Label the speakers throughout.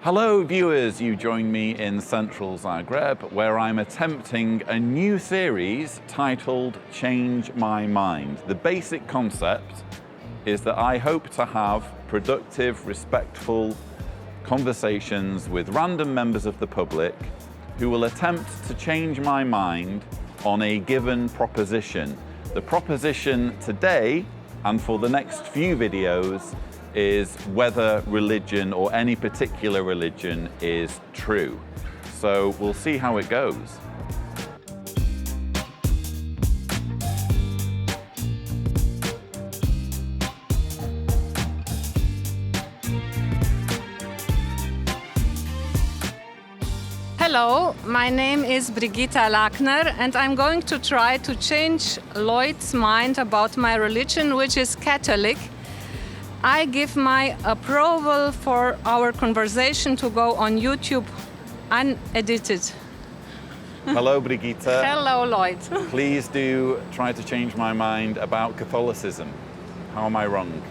Speaker 1: Hello viewers, you join me in central Zagreb where I'm attempting a new series titled Change My Mind. The basic concept is that I hope to have productive, respectful conversations with random members of the public who will attempt to change my mind on a given proposition. The proposition today and for the next few videos is whether religion or any particular religion is true. So we'll see how it goes.
Speaker 2: Hello, my name is Brigitte and I'm going to try to change Lloyd's mind about my religion, which is Catholic. I give my approval for our conversation to go on YouTube unedited.
Speaker 1: Hello, Brigitte.
Speaker 2: Hello, Lloyd.
Speaker 1: Please do try to change my mind about Catholicism. How am I wrong?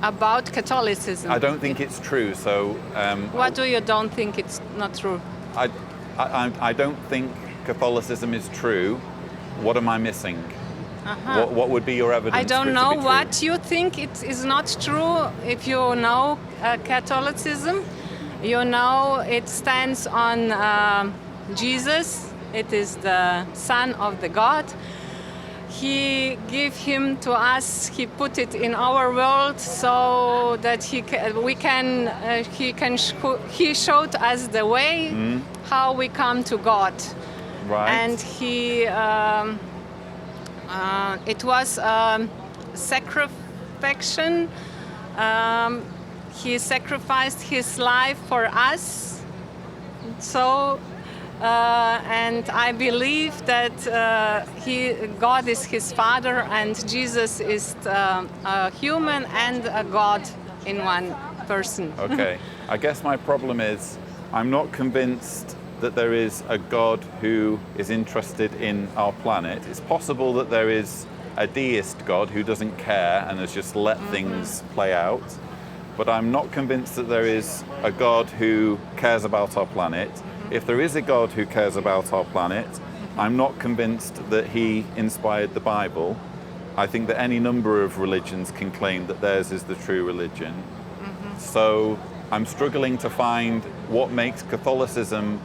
Speaker 2: About Catholicism.
Speaker 1: I don't think it's true, so...
Speaker 2: What do you don't think it's not true?
Speaker 1: I don't think Catholicism is true. What am I missing? What would be your evidence?
Speaker 2: I don't know what you think it is not true. If you know Catholicism, you know it stands on Jesus. It is the Son of the God. He gave him to us. He put it in our world so that he showed us the way how we come to God.
Speaker 1: Right.
Speaker 2: And it was sacrification. He sacrificed his life for us. So, and I believe that God is his Father and Jesus is a human and a God in one person.
Speaker 1: Okay. I guess my problem is I'm not convinced that there is a God who is interested in our planet. It's possible that there is a deist God who doesn't care and has just let things play out. But I'm not convinced that there is a God who cares about our planet. If there is a God who cares about our planet, I'm not convinced that he inspired the Bible. I think that any number of religions can claim that theirs is the true religion. So I'm struggling to find what makes Catholicism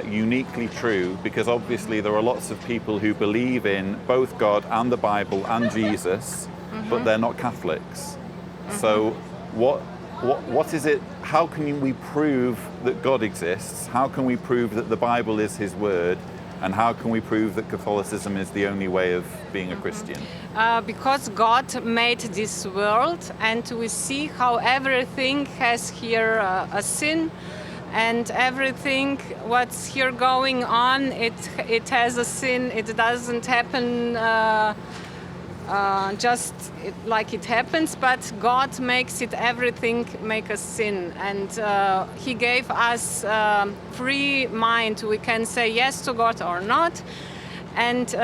Speaker 1: uniquely true, because obviously there are lots of people who believe in both God and the Bible and Jesus, but they're not Catholics. So what is it? How can we prove that God exists? How can we prove that the Bible is his word? And how can we prove that Catholicism is the only way of being a Christian?
Speaker 2: Because God made this world and we see how everything has here a sin. And everything what's here going on, it has a sin. It doesn't happen just like it happens, but God makes it everything make a sin. And he gave us free mind. We can say yes to God or not. And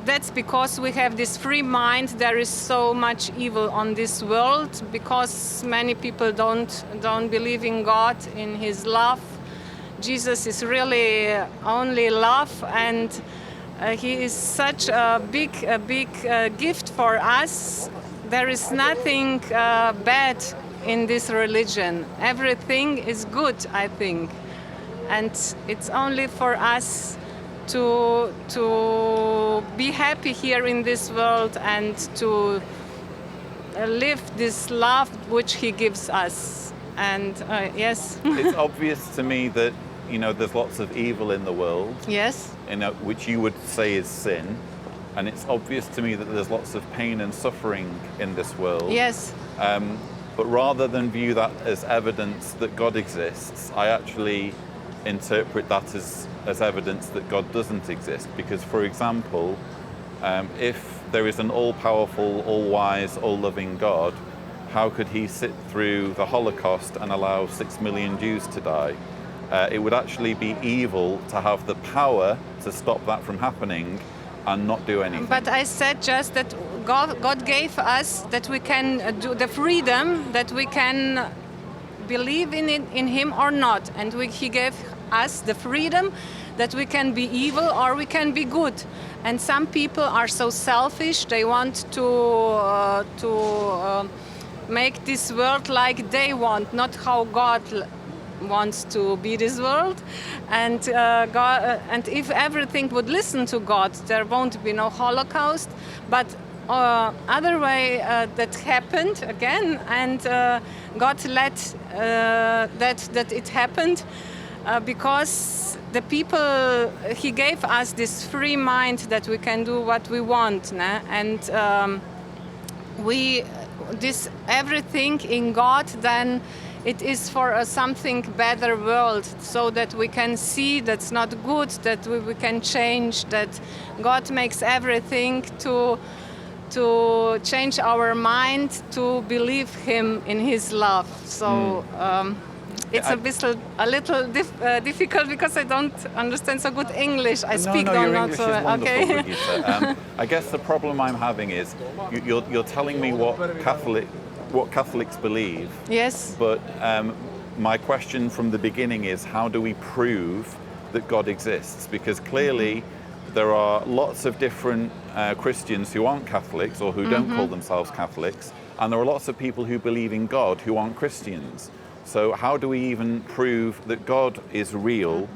Speaker 2: that's because we have this free mind. There is so much evil on this world because many people don't believe in God, in his love. Jesus is really only love, and he is such a big gift for us. There is nothing bad in this religion. Everything is good, I think, and it's only for us to be happy here in this world and to live this love which he gives us. And yes.
Speaker 1: It's obvious to me that, you know, there's lots of evil in the world.
Speaker 2: Yes.
Speaker 1: Which you would say is sin. And it's obvious to me that there's lots of pain and suffering in this world.
Speaker 2: Yes.
Speaker 1: But rather than view that as evidence that God exists, I actually interpret that as evidence that God doesn't exist. Because, for example, if there is an all-powerful, all-wise, all-loving God, how could he sit through the Holocaust and allow 6 million Jews to die? It would actually be evil to have the power to stop that from happening and not do anything.
Speaker 2: But I said just that God gave us that we can do the freedom, that we can believe in him or not. And he gave us the freedom that we can be evil or we can be good. And some people are so selfish, they want to make this world like they want, not how God wants to be this world. And and if everything would listen to God, there won't be no Holocaust. But other way that happened again, and God let that it happened because the people, he gave us this free mind that we can do what we want, né? And this everything in God, then it is for a something better world, so that we can see that's not good, that we can change, that God makes everything to change our mind to believe him in his love. So it's a little difficult because I don't understand so good English. I speak
Speaker 1: your
Speaker 2: not
Speaker 1: English
Speaker 2: so
Speaker 1: is wonderful,
Speaker 2: okay.
Speaker 1: Brigitte. I guess the problem I'm having is you're telling me what Catholics believe.
Speaker 2: Yes.
Speaker 1: But my question from the beginning is, how do we prove that God exists? Because clearly there are lots of different Christians who aren't Catholics or who don't call themselves Catholics, and there are lots of people who believe in God who aren't Christians. So how do we even prove that God is real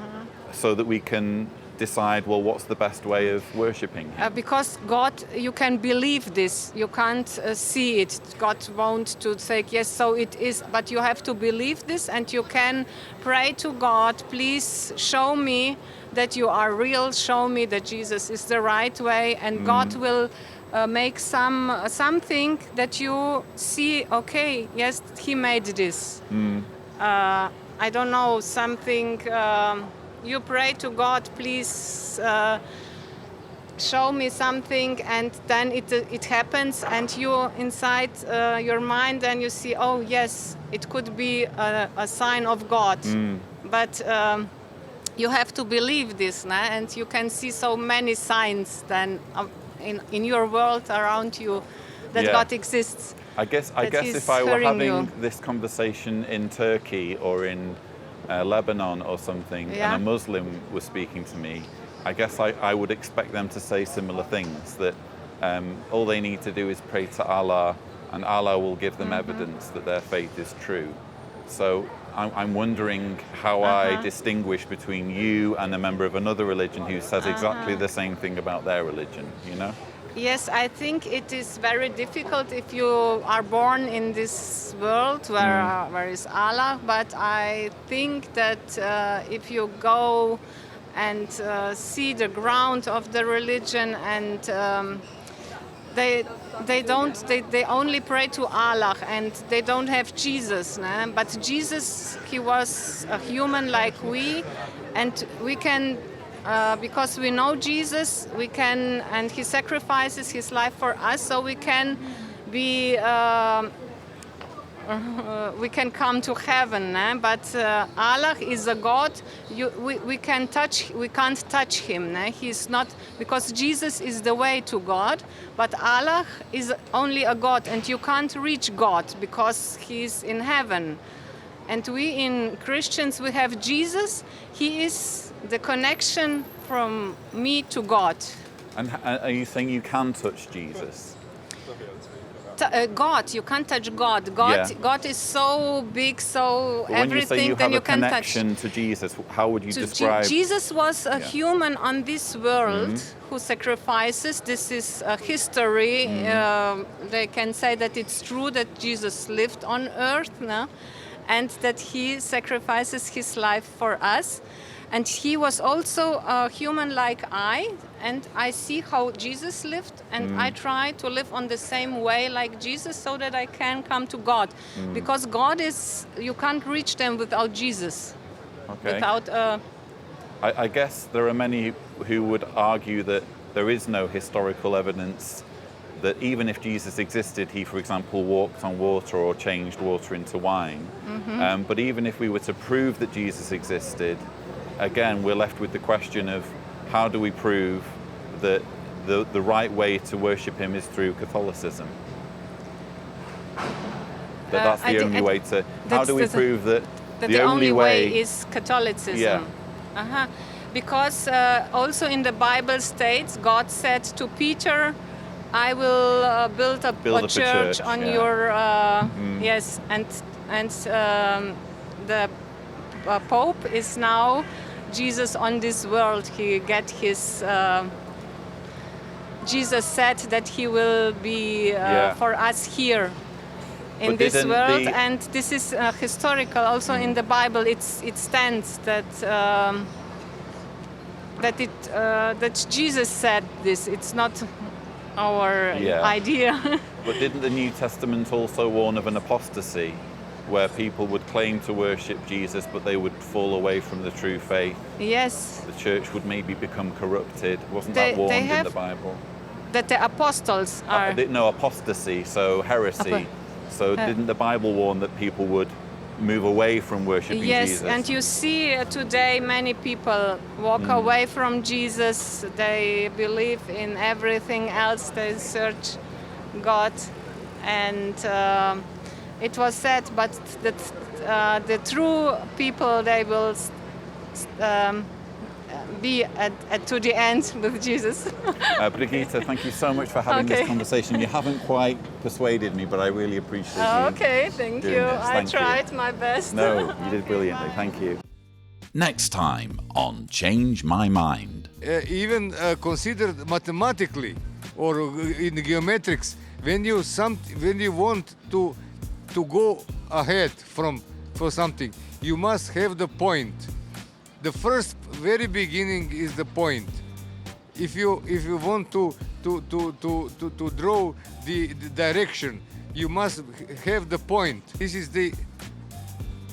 Speaker 1: so that we can decide, well, what's the best way of worshipping him?
Speaker 2: Because God, you can believe this, you can't see it. God wants to say, yes, so it is, but you have to believe this, and you can pray to God, please show me that you are real, show me that Jesus is the right way, and God will make something that you see, okay, yes, he made this. I don't know, something, you pray to God, please show me something, and then it happens, and you inside your mind, then you see, oh yes, it could be a sign of God. But you have to believe this, nah? And you can see so many signs then in your world around you that God exists.
Speaker 1: I guess if I were having this conversation in Turkey or in Lebanon or something, and a Muslim was speaking to me, I guess I would expect them to say similar things, that all they need to do is pray to Allah, and Allah will give them evidence that their faith is true. So I'm wondering how I distinguish between you and a member of another religion who says exactly the same thing about their religion, you know?
Speaker 2: Yes, I think it is very difficult if you are born in this world where is Allah, but I think that if you go and see the ground of the religion, and they only pray to Allah, and they don't have Jesus, nah? But Jesus, he was a human like we, and we can because we know Jesus, we can, and he sacrifices his life for us, so we can be we can come to heaven, but Allah is a God. We can't touch him. He's not, because Jesus is the way to God, but Allah is only a God, and you can't reach God because he's in heaven. And we in Christians, we have Jesus. He is the connection from me to God.
Speaker 1: And are you saying you can touch Jesus?
Speaker 2: God, you can't touch God. God is so big, so
Speaker 1: but when
Speaker 2: everything,
Speaker 1: you say you
Speaker 2: then
Speaker 1: have
Speaker 2: you
Speaker 1: a
Speaker 2: can touch.
Speaker 1: connection to Jesus, how would you describe?
Speaker 2: Jesus was a human on this world who sacrifices. This is a history. They can say that it's true that Jesus lived on earth, no? And that he sacrifices his life for us. And he was also a human like I, and I see how Jesus lived, and I try to live on the same way like Jesus, so that I can come to God. Because God is, you can't reach them without Jesus.
Speaker 1: Okay.
Speaker 2: Without
Speaker 1: I guess there are many who would argue that there is no historical evidence that even if Jesus existed, he, for example, walked on water or changed water into wine. But even if we were to prove that Jesus existed, again, we're left with the question of how do we prove that the right way to worship him is through Catholicism? That that's
Speaker 2: I
Speaker 1: the
Speaker 2: think
Speaker 1: only way to. How
Speaker 2: that's
Speaker 1: do we
Speaker 2: the-
Speaker 1: prove that
Speaker 2: the only way is Catholicism.
Speaker 1: Yeah.
Speaker 2: Uh-huh. Because also in the Bible states, God said to Peter, I will build up
Speaker 1: Build
Speaker 2: a
Speaker 1: up a
Speaker 2: church
Speaker 1: church,
Speaker 2: on
Speaker 1: yeah.
Speaker 2: your yes, and the Pope is now Jesus on this world. He get his. Jesus said that he will be
Speaker 1: Yeah.
Speaker 2: for us here in
Speaker 1: But
Speaker 2: this
Speaker 1: didn't
Speaker 2: world,
Speaker 1: the-
Speaker 2: and this is historical. Also in the Bible, it stands that that Jesus said this. It's not our
Speaker 1: Yeah.
Speaker 2: idea.
Speaker 1: But didn't the New Testament also warn of an apostasy, where people would claim to worship Jesus, but they would fall away from the true faith?
Speaker 2: Yes,
Speaker 1: The church would maybe become corrupted. Wasn't
Speaker 2: They-
Speaker 1: that warned
Speaker 2: they
Speaker 1: in
Speaker 2: have-
Speaker 1: the Bible?
Speaker 2: that the apostles are.
Speaker 1: No, apostasy, so heresy. So didn't the Bible warn that people would move away from worshiping
Speaker 2: Yes,
Speaker 1: Jesus?
Speaker 2: and you see today many people walk away from Jesus. They believe in everything else. They search God, and it was said, but that the true people, they will be to the end with Jesus.
Speaker 1: Brigitte, thank you so much for having
Speaker 2: Okay.
Speaker 1: this conversation. You haven't quite persuaded me, but I really appreciate you.
Speaker 2: Okay, thank
Speaker 1: doing
Speaker 2: you.
Speaker 1: this.
Speaker 2: I
Speaker 1: Thank you.
Speaker 2: tried my best.
Speaker 1: No, you did
Speaker 2: Okay,
Speaker 1: brilliantly.
Speaker 2: bye.
Speaker 1: Thank you.
Speaker 3: Next time on Change My Mind.
Speaker 4: Even considered mathematically or in geometrics, when you want to go ahead for something, you must have the point. The first very beginning is the point. If you want to draw the direction, you must have the point. This is the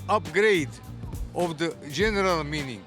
Speaker 4: upgrade of the general meaning.